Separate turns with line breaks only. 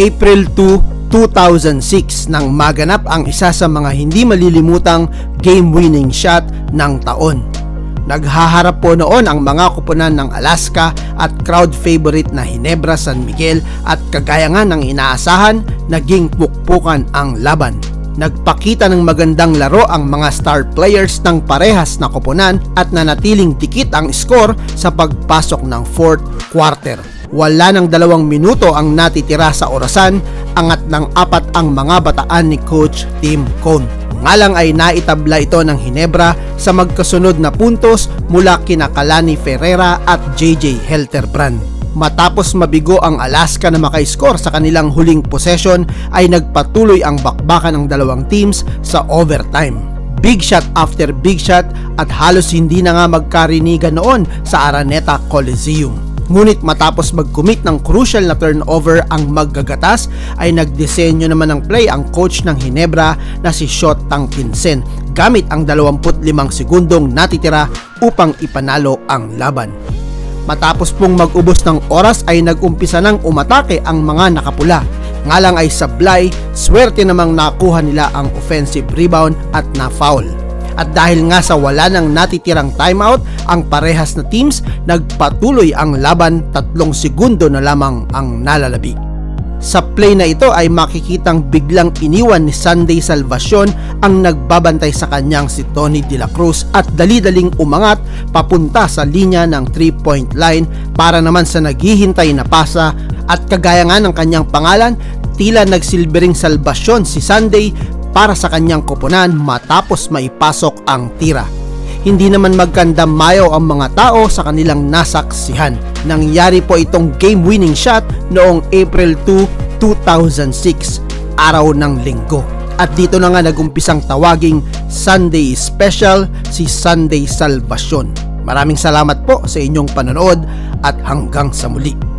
April 2, 2006 nang maganap ang isa sa mga hindi malilimutang game-winning shot ng taon. Naghaharap po noon ang mga koponan ng Alaska at crowd favorite na Ginebra San Miguel at kagaya nga ng inaasahan, naging pukpukan ang laban. Nagpakita ng magandang laro ang mga star players ng parehas na koponan at nanatiling dikit ang score sa pagpasok ng 4th quarter. Wala ng 2 minuto ang natitira sa orasan, angat ng 4 ang mga bataan ni Coach Tim Cone. Nga lang ay naitabla ito ng Ginebra sa magkasunod na puntos mula kina Kalani Ferreira at JJ Helterbrand. Matapos mabigo ang Alaska na maka-score sa kanilang huling possession ay nagpatuloy ang bakbakan ng dalawang teams sa overtime. Big shot after big shot at halos hindi na nga magkarinigan noon sa Araneta Coliseum. Ngunit matapos mag-commit ng crucial na turnover ang maggagatas ay nagdisenyo naman ng play ang coach ng Ginebra na si Shot Tangkinsen gamit ang 25 segundong natitira upang ipanalo ang laban. Matapos pong mag-ubos ng oras ay nag-umpisa ng umatake ang mga nakapula. Nga lang ay sablay, swerte namang nakuha nila ang offensive rebound at na-foul. At dahil nga sa wala nang natitirang timeout, ang parehas na teams nagpatuloy ang laban, 3 segundo na lamang ang nalalabi. Sa play na ito ay makikitang biglang iniwan ni Sunday Salvacion ang nagbabantay sa kanyang si Tony De La Cruz at dali-daling umangat papunta sa linya ng 3-point line para naman sa naghihintay na pasa at kagaya nga ng kanyang pangalan, tila nagsilbering Salvacion si Sunday para sa kanyang koponan matapos maipasok ang tira. Hindi naman magkandamayaw ang mga tao sa kanilang nasaksihan. Nangyari po itong game-winning shot noong April 2, 2006, araw ng linggo. At dito na nga nagumpisang tawaging Sunday Special si Sunday Salvacion. Maraming salamat po sa inyong panonood at hanggang sa muli.